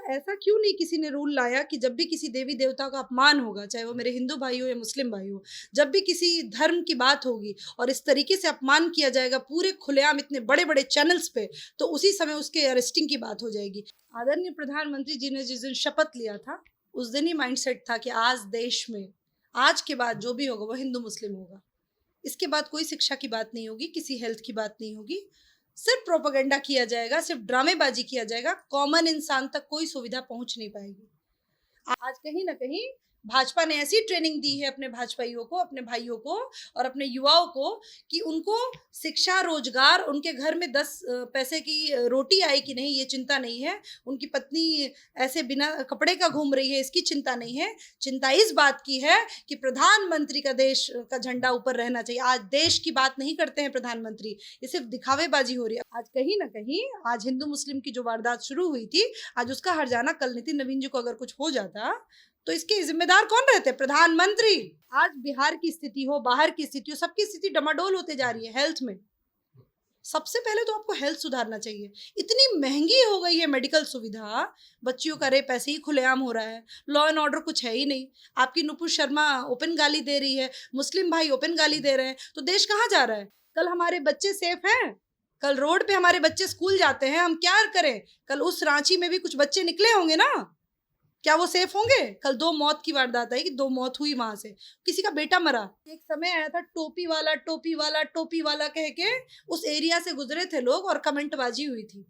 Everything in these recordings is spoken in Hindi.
ऐसा क्यों नहीं किसी ने रूल लाया कि जब भी किसी देवी देवता का अपमान होगा, चाहे वो मेरे हिंदू भाई हो या मुस्लिम भाई हो, जब भी किसी धर्म की बात होगी और इस तरीके से अपमान किया जाएगा पूरे खुलेआम इतने बड़े बड़े चैनल्स पे, तो उसी समय उसके अरेस्टिंग की बात हो जाएगी। आदरणीय प्रधानमंत्री जी ने जिस दिन शपथ लिया था, उस दिन ही माइंडसेट था कि आज देश में आज के बाद जो भी होगा वो हिंदू मुस्लिम होगा। इसके बाद कोई शिक्षा की बात नहीं होगी, किसी हेल्थ की बात नहीं होगी, सिर्फ प्रोपेगेंडा किया जाएगा, सिर्फ ड्रामेबाजी किया जाएगा, कॉमन इंसान तक कोई सुविधा पहुंच नहीं पाएगी। आज कहीं ना कहीं भाजपा ने ऐसी ट्रेनिंग दी है अपने भाजपाइयों को, अपने भाइयों को और अपने युवाओं को कि उनको शिक्षा, रोजगार, उनके घर में 10 पैसे की रोटी आए कि नहीं ये चिंता नहीं है, उनकी पत्नी ऐसे बिना कपड़े का घूम रही है इसकी चिंता नहीं है। चिंता इस बात की है कि प्रधानमंत्री का देश का झंडा ऊपर रहना चाहिए। आज देश की बात नहीं करते हैं प्रधानमंत्री, ये सिर्फ दिखावेबाजी हो रही है। आज कहीं ना कहीं आज हिंदू मुस्लिम की जो वारदात शुरू हुई थी, आज उसका हर्जाना कल नितिन नवीन जी को अगर कुछ हो जाता तो इसके जिम्मेदार कौन रहते? प्रधानमंत्री। आज बिहार की स्थिति हो, बाहर की स्थिति हो, सबकी स्थिति डमाडोल होते जा रही है हेल्थ में। सबसे पहले तो आपको हेल्थ सुधारना चाहिए। इतनी महंगी हो गई है मेडिकल सुविधा, बच्चियों का रेप ऐसे ही खुलेआम हो रहा है, लॉ एंड ऑर्डर कुछ है ही नहीं। आपकी नुपुर शर्मा ओपन गाली दे रही है, मुस्लिम भाई ओपन गाली दे रहे हैं, तो देश कहाँ जा रहा है? कल हमारे बच्चे सेफ हैं? कल रोड पे हमारे बच्चे स्कूल जाते हैं, हम क्या करें? कल उस रांची में भी कुछ बच्चे निकले होंगे ना, क्या वो सेफ होंगे? कल 2 मौत की वारदात आई कि 2 मौत हुई, वहां से किसी का बेटा मरा। एक समय आया था टोपी वाला टोपी वाला टोपी वाला कह के उस एरिया से गुजरे थे लोग और कमेंटबाजी हुई थी।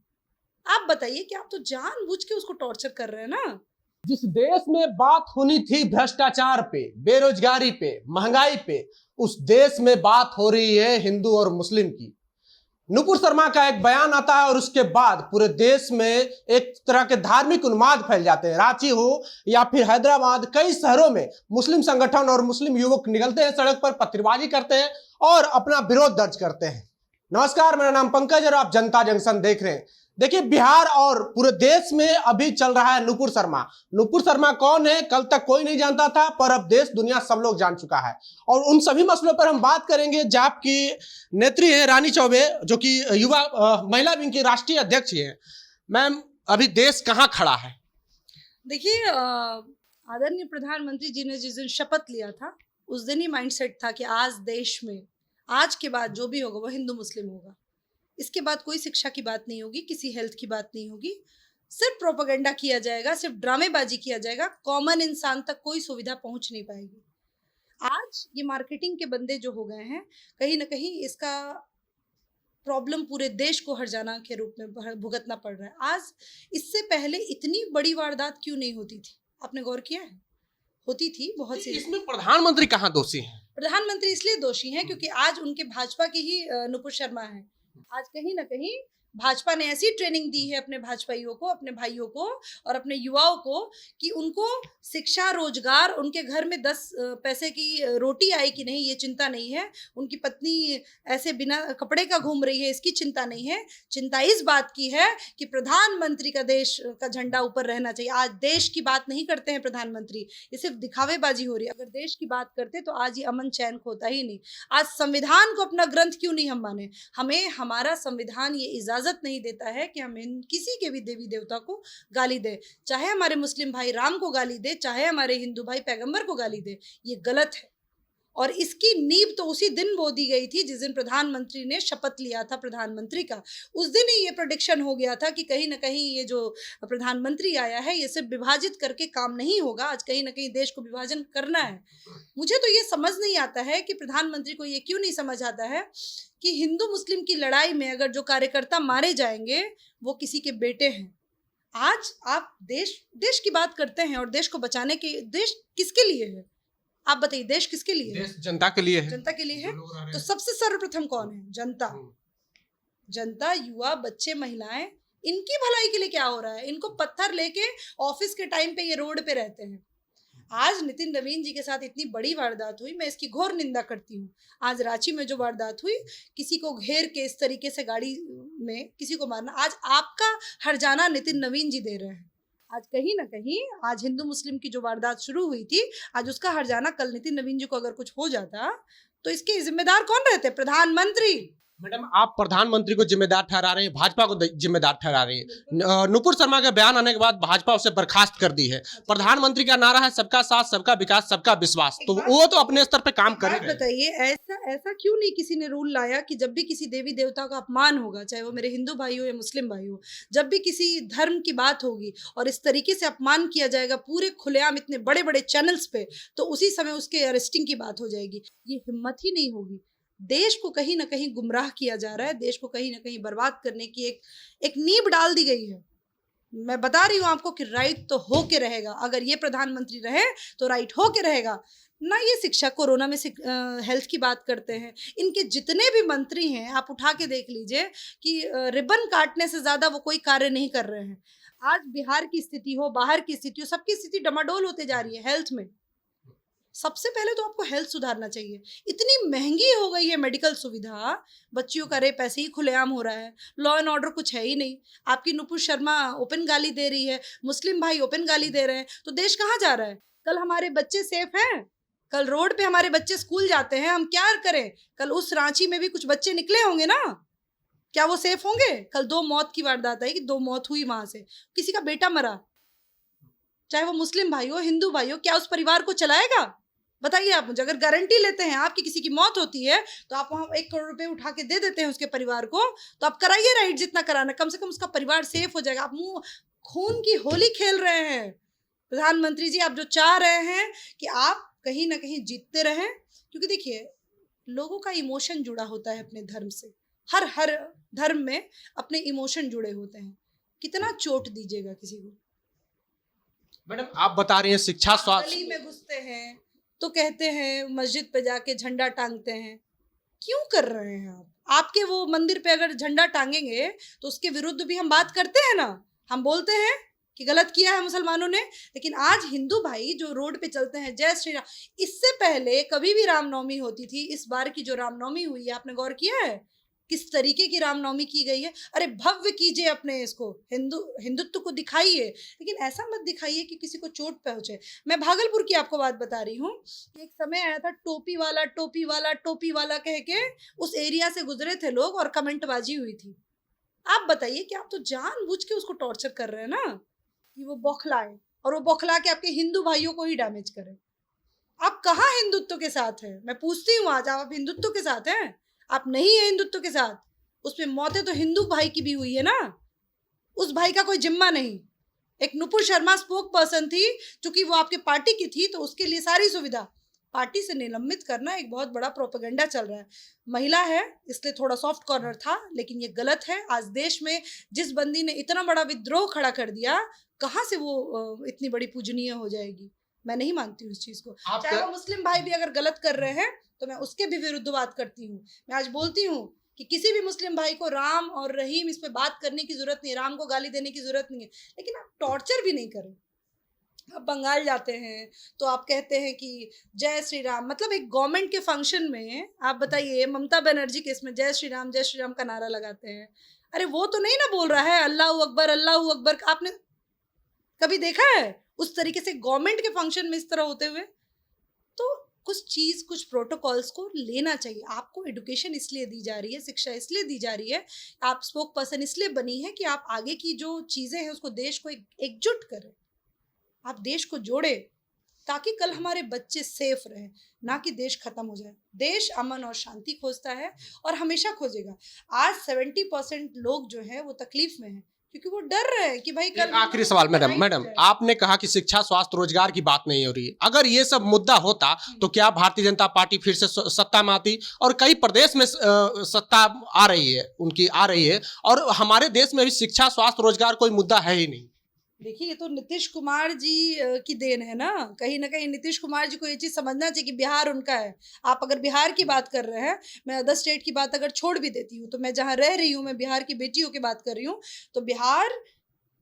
आप बताइए कि आप तो जानबूझ के उसको टॉर्चर कर रहे हैं ना। जिस देश में बात होनी थी भ्रष्टाचार पे, बेरोजगारी पे, महंगाई पे, उस देश में बात हो रही है हिंदू और मुस्लिम की। नुपुर शर्मा का एक बयान आता है और उसके बाद पूरे देश में एक तरह के धार्मिक उन्माद फैल जाते हैं। रांची हो या फिर हैदराबाद, कई शहरों में मुस्लिम संगठन और मुस्लिम युवक निकलते हैं सड़क पर, पत्थरबाजी करते हैं और अपना विरोध दर्ज करते हैं। नमस्कार, मेरा नाम पंकज और आप जनता जंक्शन देख रहे हैं। देखिए, बिहार और पूरे देश में अभी चल रहा है नुपुर शर्मा। नुपुर शर्मा कौन है? कल तक कोई नहीं जानता था, पर अब देश दुनिया सब लोग जान चुका है। और उन सभी मसलों पर हम बात करेंगे। जाप की नेत्री है रानी चौबे, जो कि युवा महिला विंग की राष्ट्रीय अध्यक्ष है। मैम, अभी देश कहाँ खड़ा है? देखिए, आदरणीय प्रधानमंत्री जी ने जिस दिन शपथ लिया था, उस दिन ही माइंडसेट था कि आज देश में आज के बाद जो भी होगा वो हिंदू मुस्लिम होगा। इसके बाद कोई शिक्षा की बात नहीं होगी, किसी हेल्थ की बात नहीं होगी, सिर्फ प्रोपेगेंडा किया जाएगा, सिर्फ ड्रामेबाजी किया जाएगा, कॉमन इंसान तक कोई सुविधा पहुंच नहीं पाएगी। आज ये मार्केटिंग के बंदे जो हो गए हैं, कहीं ना कहीं इसका प्रॉब्लम पूरे देश को हर्जाना के रूप में भुगतना पड़ रहा है। आज इससे पहले इतनी बड़ी वारदात क्यों नहीं होती थी? आपने गौर किया है? होती थी बहुत सी। इसमें प्रधानमंत्री कहाँ दोषी हैं? प्रधानमंत्री इसलिए दोषी हैं क्योंकि आज उनके भाजपा की ही नुपुर शर्मा है। आज कहीं ना कहीं भाजपा ने ऐसी ट्रेनिंग दी है अपने भाजपाइयों को, अपने भाइयों को और अपने युवाओं को कि उनको शिक्षा, रोजगार, उनके घर में 10 पैसे की रोटी आए कि नहीं ये चिंता नहीं है, उनकी पत्नी ऐसे बिना कपड़े का घूम रही है इसकी चिंता नहीं है। चिंता इस बात की है कि प्रधानमंत्री का देश का झंडा ऊपर रहना चाहिए। आज देश की बात नहीं करते हैं प्रधानमंत्री, ये सिर्फ दिखावेबाजी हो रही है। अगर देश की बात करते तो आज ये अमन चैन होता ही नहीं। आज संविधान को अपना ग्रंथ क्यों नहीं हम माने? हमें हमारा संविधान ये इजाजत नहीं देता है कि हम किसी के भी देवी देवता को गाली दे, चाहे हमारे मुस्लिम भाई राम को गाली दे, चाहे हमारे हिंदू भाई पैगंबर को गाली दे। ये गलत है और इसकी नींव तो उसी दिन बो दी गई थी जिस दिन प्रधानमंत्री ने शपथ लिया था प्रधानमंत्री का। उस दिन ही ये प्रेडिक्शन हो गया था कि कहीं ना कहीं ये जो प्रधानमंत्री आया है ये सिर्फ विभाजित करके काम नहीं होगा, आज कहीं ना कहीं देश को विभाजन करना है। मुझे तो ये समझ नहीं आता है कि प्रधानमंत्री को ये क्यों नहीं समझ आता है कि हिंदू मुस्लिम की लड़ाई में अगर जो कार्यकर्ता मारे जाएंगे वो किसी के बेटे हैं। आज आप देश की बात करते हैं और देश को बचाने के, देश किसके लिए है? आप बताइए, देश किसके लिए है? देश जनता के लिए है। जनता के लिए है। तो सबसे सर्वप्रथम कौन है? जनता। जनता, युवा, बच्चे, महिलाएं, इनकी भलाई के लिए क्या हो रहा है? इनको पत्थर लेके ऑफिस के टाइम पे ये रोड पे रहते हैं। आज नितिन नवीन जी के साथ इतनी बड़ी वारदात हुई, मैं इसकी घोर निंदा करती हूँ। आज रांची में जो वारदात हुई, किसी को घेर के इस तरीके से गाड़ी में किसी को मारना, आज आपका हर्जाना नितिन नवीन जी दे रहे हैं। आज कहीं ना कहीं आज हिंदू मुस्लिम की जो वारदात शुरू हुई थी, आज उसका हर्जाना कल नितिन नवीन जी को अगर कुछ हो जाता तो इसके जिम्मेदार कौन रहते? प्रधानमंत्री। मैडम, आप प्रधानमंत्री को जिम्मेदार ठहरा रहे हैं, भाजपा को जिम्मेदार ठहरा रहे हैं। नुपुर शर्मा का बयान आने के बाद भाजपा उसे बर्खास्त कर दी है। प्रधानमंत्री का नारा है सबका साथ, सबका विकास, सबका विश्वास, तो वो तो अपने स्तर पे काम कर रहे हैं। बताइए, ऐसा ऐसा क्यों नहीं किसी ने रूल लाया कि जब भी किसी देवी देवता का अपमान होगा, चाहे वो मेरे हिंदू भाई हो या मुस्लिम भाई हो, जब भी किसी धर्म की बात होगी और इस तरीके से अपमान किया जाएगा पूरे खुलेआम इतने बड़े बड़े चैनल्स पे, तो उसी समय उसके अरेस्टिंग की बात हो जाएगी। ये हिम्मत ही नहीं होगी। देश को कहीं ना कहीं गुमराह किया जा रहा है, देश को कहीं ना कहीं बर्बाद करने की एक नींव डाल दी गई है। मैं बता रही हूँ आपको कि राइट तो हो के रहेगा। अगर ये प्रधानमंत्री रहे तो राइट हो के रहेगा ना। ये शिक्षा, कोरोना में हेल्थ की बात करते हैं, इनके जितने भी मंत्री हैं आप उठा के देख लीजिए कि रिबन काटने से ज्यादा वो कोई कार्य नहीं कर रहे हैं। आज बिहार की स्थिति हो, बाहर की स्थिति हो, सबकी स्थिति डमाडोल होते जा रही है हेल्थ में। सबसे पहले तो आपको हेल्थ सुधारना चाहिए। इतनी महंगी हो गई है मेडिकल सुविधा, बच्चियों का रेप ऐसे ही खुलेआम हो रहा है, लॉ एंड ऑर्डर कुछ है ही नहीं। आपकी नुपुर शर्मा ओपन गाली दे रही है, मुस्लिम भाई ओपन गाली दे रहे हैं, तो देश कहाँ जा रहा है? कल हमारे बच्चे सेफ हैं? कल रोड पे हमारे बच्चे स्कूल जाते हैं, हम क्या करें? कल उस रांची में भी कुछ बच्चे निकले होंगे ना, क्या वो सेफ होंगे? कल 2 मौत की वारदात आई कि 2 मौत हुई, वहां से किसी का बेटा मरा, चाहे वो मुस्लिम भाई हो, हिंदू भाई हो, क्या उस परिवार को चलाएगा? बताइए आप मुझे। अगर गारंटी लेते हैं आप कि किसी की मौत होती है तो आप वहां 1 करोड़ रुपए उठा के दे देते हैं उसके परिवार को, तो आप कराइए राइट जितना कराना, कम से कम उसका परिवार सेफ हो जाएगा। आप मुंह खून की होली खेल रहे हैं। प्रधानमंत्री जी, आप जो चाह रहे हैं कि आप कहीं ना कहीं जीतते रहें, क्योंकि देखिए लोगों का इमोशन जुड़ा होता है अपने धर्म से। हर धर्म में अपने इमोशन जुड़े होते हैं। कितना चोट दीजिएगा किसी को? मैडम, आप बता रही हैं शिक्षा, स्वास्थ्य, गली में घुसते हैं तो कहते हैं मस्जिद पे जाके झंडा टांगते हैं। क्यों कर रहे हैं आप? आपके वो मंदिर पे अगर झंडा टांगेंगे तो उसके विरुद्ध भी हम बात करते हैं ना, हम बोलते हैं कि गलत किया है मुसलमानों ने। लेकिन आज हिंदू भाई जो रोड पे चलते हैं जय श्री राम, इससे पहले कभी भी रामनवमी होती थी, इस बार की जो रामनवमी हुई है आपने गौर किया है किस तरीके की रामनवमी की गई है? अरे भव्य कीजिए अपने इसको, हिंदुत्व को दिखाइए, लेकिन ऐसा मत दिखाइए कि किसी को चोट पहुंचे। मैं भागलपुर की आपको बात बता रही हूँ। एक समय आया था टोपी वाला टोपी वाला टोपी वाला कह के उस एरिया से गुजरे थे लोग और कमेंटबाजी हुई थी। आप बताइए कि आप तो जानबूझ के उसको टॉर्चर कर रहे हैं ना कि वो बौखलाए, और वो बौखला के आपके हिंदू भाइयों को ही डैमेज करे। आप कहाँ हिंदुत्व के साथ हैं? मैं पूछती हूँ, आज आप हिंदुत्व के साथ हैं? आप नहीं है हिंदुत्व के साथ। उसमें मौतें तो हिंदू भाई की भी हुई है ना, उस भाई का कोई जिम्मा नहीं। एक नुपुर शर्मा स्पोक पर्सन थी, चूंकि वो आपके पार्टी की थी तो उसके लिए सारी सुविधा। पार्टी से निलंबित करना एक बहुत बड़ा प्रोपेगेंडा चल रहा है। महिला है इसलिए थोड़ा सॉफ्ट कॉर्नर था, लेकिन ये गलत है। आज देश में जिस बंदी ने इतना बड़ा विद्रोह खड़ा कर दिया, कहाँ से वो इतनी बड़ी पूजनीय हो जाएगी? मैं नहीं मानती हूँ इस चीज को। चाहे वो मुस्लिम भाई भी अगर गलत कर रहे हैं तो मैं उसके भी विरुद्ध बात करती हूँ। मैं आज बोलती हूँ कि किसी भी मुस्लिम भाई को राम और रहीम इस पे बात करने की जरूरत नहीं है, राम को गाली देने की जरूरत नहीं है, लेकिन आप टॉर्चर भी नहीं करें। आप बंगाल जाते हैं तो आप कहते हैं कि जय श्री राम, मतलब एक गवर्नमेंट के फंक्शन में आप बताइए, ममता बनर्जी केस में जय श्री राम का नारा लगाते हैं। अरे वो तो नहीं ना बोल रहा है अल्लाह अकबर। आपने कभी देखा है उस तरीके से गवर्नमेंट के फंक्शन में इस तरह होते हुए? तो कुछ प्रोटोकॉल्स को लेना चाहिए। आपको एडुकेशन इसलिए दी जा रही है, शिक्षा इसलिए दी जा रही है, आप स्पोक पर्सन इसलिए बनी है कि आप आगे की जो चीजें हैं उसको देश को एकजुट करें, आप देश को जोड़े, ताकि कल हमारे बच्चे सेफ रहें, ना कि देश खत्म हो जाए। देश अमन और शांति खोजता है और हमेशा खोजेगा। आज 70% लोग जो है वो तकलीफ में हैं क्योंकि वो डर रहे हैं कि भाई कल। आखिरी सवाल मैडम, आपने कहा कि शिक्षा, स्वास्थ्य, रोजगार की बात नहीं हो रही है। अगर ये सब मुद्दा होता तो क्या भारतीय जनता पार्टी फिर से सत्ता में आती? और कई प्रदेश में सत्ता आ रही है और हमारे देश में भी शिक्षा, स्वास्थ्य, रोजगार कोई मुद्दा है ही नहीं। देखिए, ये तो नीतीश कुमार जी की देन है ना कहीं नीतीश कुमार जी को ये चीज समझना चाहिए कि बिहार उनका है। आप अगर बिहार की बात कर रहे हैं, मैं अदर स्टेट की बात अगर छोड़ भी देती हूँ, तो मैं जहाँ रह रही हूँ, मैं बिहार की बेटियों की बात कर रही हूँ, तो बिहार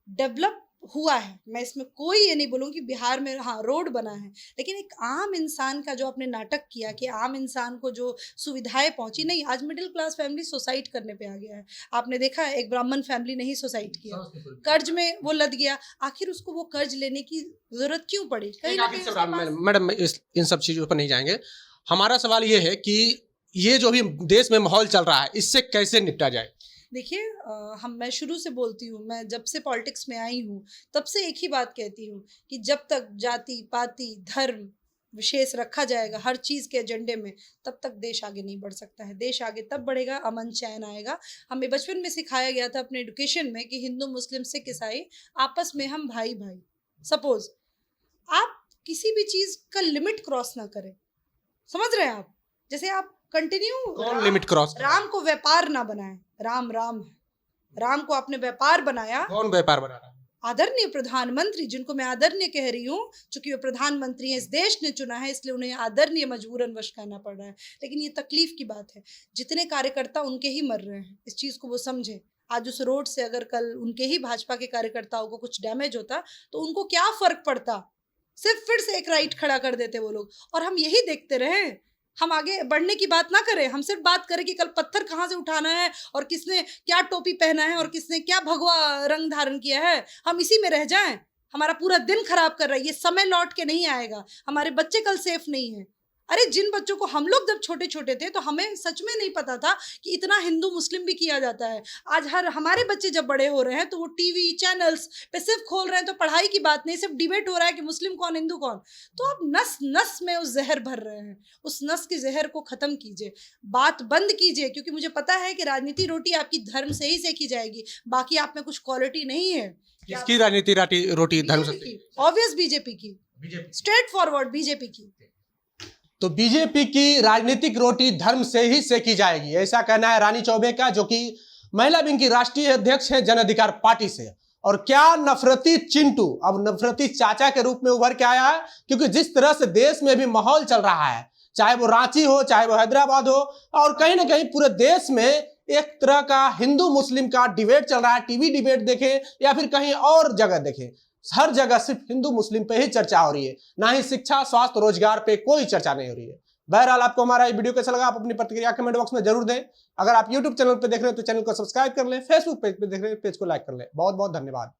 डेवलप हुआ है। मैं इसमें कोई ये नहीं बोलूँगी बिहार में हाँ रोड बना है, लेकिन एक आम इंसान का जो आपने नाटक किया कि आम इंसान को जो सुविधाएं पहुंची, नहीं, आज मिडिल क्लास फैमिली सुसाइड करने पे आ गया है। आपने देखा है एक ब्राह्मण फैमिली नहीं सुसाइड किया, कर्ज में वो लद गया। आखिर उसको वो कर्ज लेने की जरूरत क्यों पड़ी? मैडम, इन सब चीजों पर नहीं जाएंगे। हमारा सवाल ये है कि ये जो भी देश में माहौल चल रहा है इससे कैसे निपटा जाए? देखिए मैं शुरू से बोलती हूँ, मैं जब से पॉलिटिक्स में आई हूँ तब से एक ही बात कहती हूँ कि जब तक जाति पाति धर्म विशेष रखा जाएगा हर चीज़ के एजेंडे में, तब तक देश आगे नहीं बढ़ सकता है। देश आगे तब बढ़ेगा, अमन चैन आएगा। हमें बचपन में सिखाया गया था अपने एजुकेशन में कि हिंदू मुस्लिम सिख ईसाई आपस में हम भाई भाई। सपोज आप किसी भी चीज़ का लिमिट क्रॉस ना करें, समझ रहे हैं आप? जैसे आप कंटिन्यू कौन लिमिट क्रॉस? राम को व्यापार ना बनाएं। राम राम है, राम को आपने व्यापार बनाया। कौन व्यापार बना रहा है? आदरणीय प्रधानमंत्री, जिनको मैं आदरणीय कह रही हूँ, चूंकि वे प्रधानमंत्री हैं, इस देश ने चुना है, इसलिए उन्हें आदरणीय मजबूरन वश कहना पड़ रहा है। लेकिन ये तकलीफ की बात है, जितने कार्यकर्ता उनके ही मर रहे हैं, इस चीज़ को वो समझें। आज उस रोड से अगर कल उनके ही भाजपा के कार्यकर्ताओं को कुछ डैमेज होता तो उनको क्या फर्क पड़ता? सिर्फ फिर से एक राइट खड़ा कर देते वो लोग, और हम यही देखते रहे। हम आगे बढ़ने की बात ना करें, हम सिर्फ बात करें कि कल पत्थर कहाँ से उठाना है और किसने क्या टोपी पहना है और किसने क्या भगवा रंग धारण किया है। हम इसी में रह जाएं, हमारा पूरा दिन खराब कर रहा है। ये समय लौट के नहीं आएगा, हमारे बच्चे कल सेफ नहीं है। अरे जिन बच्चों को हम लोग जब छोटे छोटे थे तो हमें सच में नहीं पता था कि इतना हिंदू मुस्लिम भी किया जाता है। आज हमारे बच्चे जब बड़े हो रहे हैं तो वो टीवी चैनल्स पे सिर्फ खोल रहे हैं, तो पढ़ाई की बात नहीं, सिर्फ डिबेट हो रहा है कि मुस्लिम कौन हिंदू कौन। तो आप नस नस में उस जहर भर रहे हैं, उस नस के जहर को ख़त्म कीजिए, बात बंद कीजिए। क्योंकि मुझे पता है कि राजनीति रोटी आपकी धर्म से ही सेकी जाएगी, बाकी आप में कुछ क्वालिटी नहीं है। किसकी राजनीति रोटी धर्म से? ऑब्वियस बीजेपी की, स्ट्रेट फॉरवर्ड बीजेपी की। तो बीजेपी की राजनीतिक रोटी धर्म से ही सेकी जाएगी, ऐसा कहना है रानी चौबे का, जो कि महिला विंग की राष्ट्रीय अध्यक्ष है जन अधिकार पार्टी से। और क्या नफरती चिंटू अब नफरती चाचा के रूप में उभर के आया है, क्योंकि जिस तरह से देश में भी माहौल चल रहा है, चाहे वो रांची हो चाहे वो हैदराबाद हो, और कहीं ना कहीं पूरे देश में एक तरह का हिंदू मुस्लिम का डिबेट चल रहा है। टीवी डिबेट देखें या फिर कहीं और जगह देखें, हर जगह सिर्फ हिंदू मुस्लिम पे ही चर्चा हो रही है, ना ही शिक्षा स्वास्थ्य रोजगार पे कोई चर्चा नहीं हो रही है। बहरहाल आपको हमारा ये वीडियो कैसा लगा, आप अपनी प्रतिक्रिया कमेंट बॉक्स में जरूर दें। अगर आप यूट्यूब चैनल पे देख रहे हैं तो चैनल को सब्सक्राइब कर लें, फेसबुक पेज पे देख रहे हैं पेज को लाइक कर लें। बहुत बहुत धन्यवाद।